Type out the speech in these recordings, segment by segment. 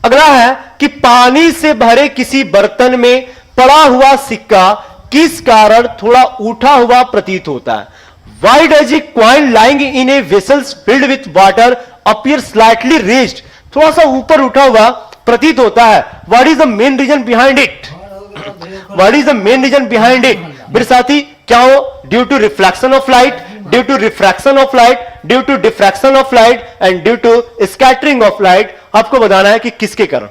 अगला है कि पानी से भरे किसी बर्तन में पड़ा हुआ सिक्का किस कारण थोड़ा उठा हुआ प्रतीत होता है? Why does a coin lying in a vessel filled with water appear slightly raised? थोड़ा सा ऊपर उठा हुआ प्रतीत होता है. What is the main reason behind it? What is the main reason behind it? मेरे साथी क्या हो? Due to reflection of light, due to refraction of light, due to diffraction of light and due to scattering of light. आपको बताना है कि किसके कारण.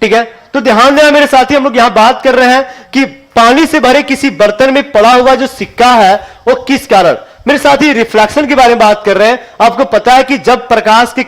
ठीक है, तो ध्यान देना मेरे साथी, हम लोग यहां बात कर रहे हैं कि पानी से भरे किसी बर्तन में पड़ा हुआ जो सिक्का है वो किस कारण. मेरे साथी रिफ्लेक्शन के बारे में बात कर रहे हैं. आपको पता है कि जब प्रकाश की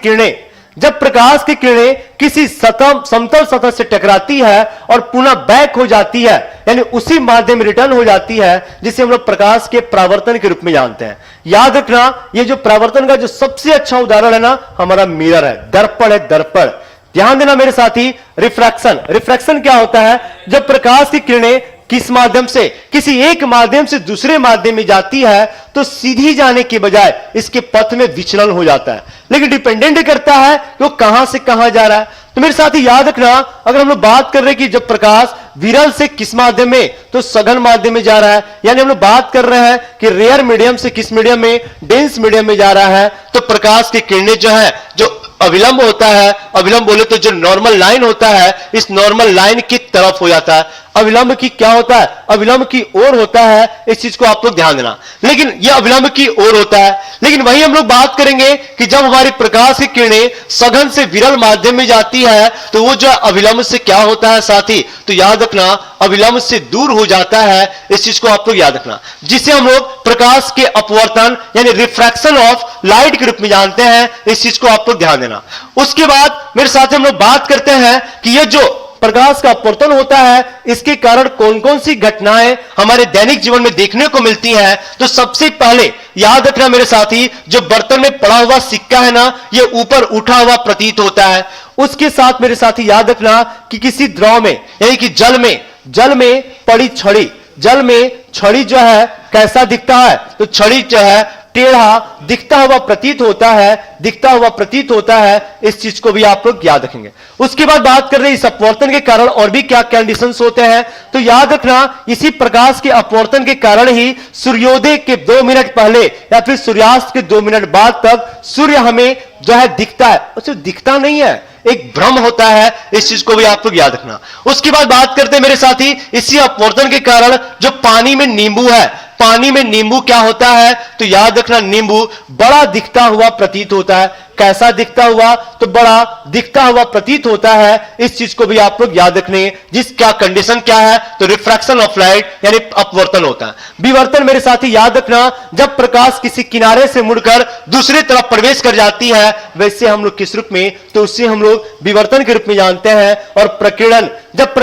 किरणें किसी समतल सतह से टकराती है और पुनः बैक हो जाती है, यानी उसी माध्यम में रिटर्न हो जाती है, जिसे हम लोग प्रकाश के परावर्तन के रूप में जानते हैं. याद रखना, ये जो परावर्तन का जो सबसे अच्छा उदाहरण है ना, हमारा मिरर है, दर्पण है, दर्पण. ध्यान देना मेरे साथी, रिफ्रैक्शन क्या होता है? जब प्रकाश की किरणें किस माध्यम से, किसी एक माध्यम से दूसरे माध्यम में जाती है तो सीधी जाने के बजाय इसके पथ में विचलन हो जाता है, लेकिन डिपेंडेंट करता है कि वो कहां से कहां जा रहा है. तो मेरे साथी याद रखना, अगर हम लोग बात कर रहे हैं कि जब प्रकाश विरल से किस माध्यम में, तो सघन माध्यम में जा रहा है, यानी हम लोग बात कर रहे हैं कि रेयर मीडियम से किस मीडियम में, डेंस मीडियम में जा रहा है, तो प्रकाश की किरणें जो है, जो अविलंब होता है, अविलंब बोले तो जो नॉर्मल लाइन होता है, इस नॉर्मल लाइन की तरफ हो जाता है. अविलंब की क्या होता है? अविलंब की ओर होता है. इस चीज को आप लोग ध्यान देना, लेकिन यह अविलंब की ओर होता है. लेकिन वही हम लोग बात करेंगे कि जब हमारी प्रकाश की किरणें सघन से विरल माध्यम में जाती है तो वो जो अविलंब से क्या होता है साथी, तो याद रखना, अविलंब से दूर हो जाता है. इस चीज को आप लोग याद रखना, जिसे हम लोग प्रकाश के अपवर्तन यानी रिफ्रैक्शन ऑफ लाइट के रूप में जानते हैं. इस चीज को आप लोग ध्यान देना. उसके बाद मेरे साथ हम लोग बात करते हैं कि यह जो प्रकाश का अपवर्तन होता है, इसके कारण कौन कौन सी घटनाएं हमारे दैनिक जीवन में देखने को मिलती हैं. तो सबसे पहले याद रखना मेरे साथी, जो बर्तन में पड़ा हुआ सिक्का है ना, यह ऊपर उठा हुआ प्रतीत होता है. उसके साथ मेरे साथी याद रखना कि किसी द्रव में यानी कि जल में पड़ी छड़ी, जल में छड़ी जो है कैसा दिखता है, तो छड़ी जो है टेढ़ा दिखता हुआ प्रतीत होता है. इस चीज को भी आप लोग याद रखेंगे. उसके बाद बात कर रहे हैं इस अपवर्तन के कारण और भी क्या कंडीशंस होते हैं. तो याद रखना, इसी प्रकाश के अपवर्तन के कारण ही सूर्योदय के 2 मिनट पहले या फिर सूर्यास्त के 2 मिनट बाद तक सूर्य हमें जो है दिखता है, उसे दिखता नहीं है, एक भ्रम होता है. इस चीज को भी आप लोग याद रखना. उसके बाद बात करते हैं मेरे साथी, इसी अपवर्तन के कारण जो पानी में नींबू है, पानी में नींबू क्या होता है, तो याद रखना, नींबू बड़ा दिखता हुआ प्रतीत होता है. कैसा दिखता हुआ, तो बड़ा दिखता हुआ प्रतीत होता है. इस चीज को भी आप लोग याद रखने. जिसका कंडीशन क्या है, तो रिफ्रैक्शन ऑफ लाइट यानी अपवर्तन होता है. विवर्तन मेरे साथी याद रखना, जब प्रकाश किसी किनारे से मुड़कर दूसरी तरफ प्रवेश कर जाती है, वैसे हम लोग किस रूप में, तो उससे हम लोग विवर्तन के रूप में जानते हैं. और प्रकीर्णन, जब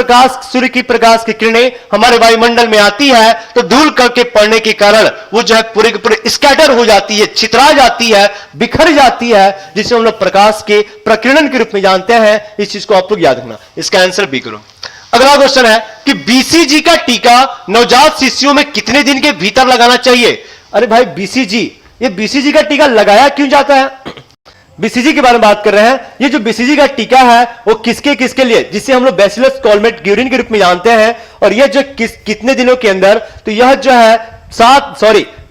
सूर्य की प्रकाश की किरणें हमारे वायुमंडल में आती है तो धूल करके पड़ने के कारण वो जो है पूरे के पूरे स्कैटर हो जाती है, छितरा जाती है, बिखर जाती है, जिसे हम लोग प्रकाश के प्रकीर्णन के रूप में जानते हैं. इस चीज को आप लोग याद रखना. इसका आंसर बी करो. अगला क्वेश्चन है कि बीसीजी का टीका नवजात शिशुओं में कितने दिन के भीतर लगाना चाहिए. अरे भाई बीसीजी का टीका लगाया क्यों जाता है? बीसीजी के बारे में बात कर रहे हैं. ये जो बीसीजी का टीका है वो किसके लिए, जिसे हम लोग बैसिलस कॉलमेट-ग्यूरिन के रूप में जानते हैं. और यह जो कितने दिनों के अंदर, तो यह जो है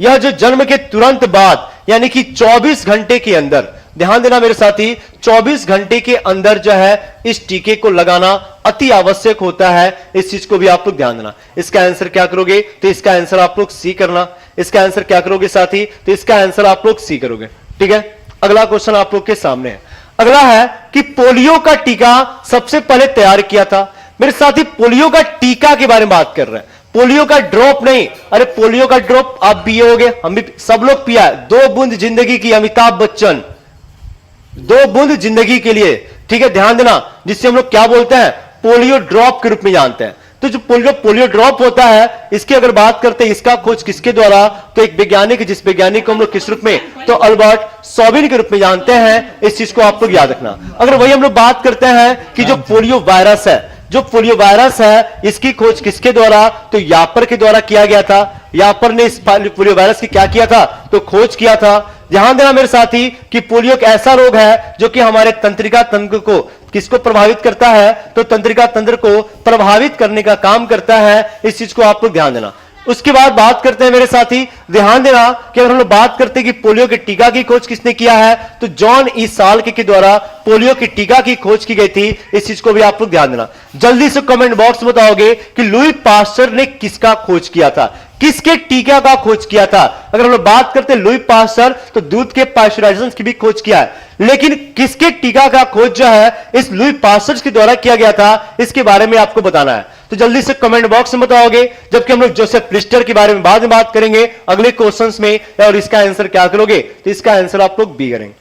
यह जो जन्म के तुरंत बाद यानी कि 24 घंटे के अंदर, ध्यान देना मेरे साथी, 24 घंटे के अंदर जो है इस टीके को लगाना अति आवश्यक होता है. इस चीज को भी आप लोग ध्यान देना. इसका आंसर क्या करोगे, तो इसका आंसर आप लोग सी करना. इसका आंसर क्या करोगे साथी, तो इसका आंसर आप लोग सी करोगे. ठीक है, अगला क्वेश्चन आप लोग के सामने है. अगला है कि पोलियो का टीका सबसे पहले तैयार किया था. मेरे साथी पोलियो का टीका के बारे में बात कर रहे हैं, पोलियो का ड्रॉप नहीं. अरे पोलियो का ड्रॉप आप पिए होगे, हम भी सब लोग पिया है. 2 बूंद जिंदगी की, अमिताभ बच्चन, 2 बूंद जिंदगी के लिए. ठीक है, ध्यान देना, जिससे हम लोग क्या बोलते हैं, पोलियो ड्रॉप के रूप में जानते हैं. तो जो पोलियो ड्रॉप होता है, इसकी अगर बात करते हैं, इसका खोज किसके द्वारा, तो एक वैज्ञानिक, जिस वैज्ञानिक को हम लोग किस रूप में, तो अल्बर्ट सॉबिन के रूप में जानते हैं. इस चीज को आप लोग याद रखना. अगर वही हम लोग बात करते हैं कि जो पोलियो वायरस है, इसकी खोज किसके द्वारा, तो यापर के द्वारा किया गया था. यापर ने इस पोलियो वायरस की क्या किया था, तो खोज किया था. ध्यान देना मेरे साथी कि पोलियो एक ऐसा रोग है जो कि हमारे तंत्रिका तंत्र को किसको प्रभावित करता है, तो तंत्रिका तंत्र को प्रभावित करने का काम करता है। इस चीज को आपको ध्यान देना। उसके बाद बात करते हैं मेरे साथी, ध्यान देना कि अगर हम लोग बात करते हैं कि पोलियो के टीका की खोज किसने किया है, तो जॉन ई साल्क के द्वारा पोलियो के टीका की खोज की गई थी। इस चीज को भी आप लोग ध्यान देना। जल्दी से कमेंट बॉक्स में बताओगे कि लुई पास्चर ने किसका खोज किया था, किसके टीका का खोज किया था। अगर हम लोग बात करते हैं लुई पास्चर, तो दूध के पास्चराइजेशन की भी खोज किया है, लेकिन किसके टीका का खोज जो है इस लुई पास्चर के द्वारा किया गया था, इसके बारे में आपको बताना है। तो जल्दी से कमेंट बॉक्स में बताओगे, जबकि हम लोग जोसेफ लिस्टर के बारे में बाद में बात करेंगे अगले क्वेश्चंस में, और इसका आंसर क्या करोगे, तो इसका आंसर आप लोग बी करेंगे।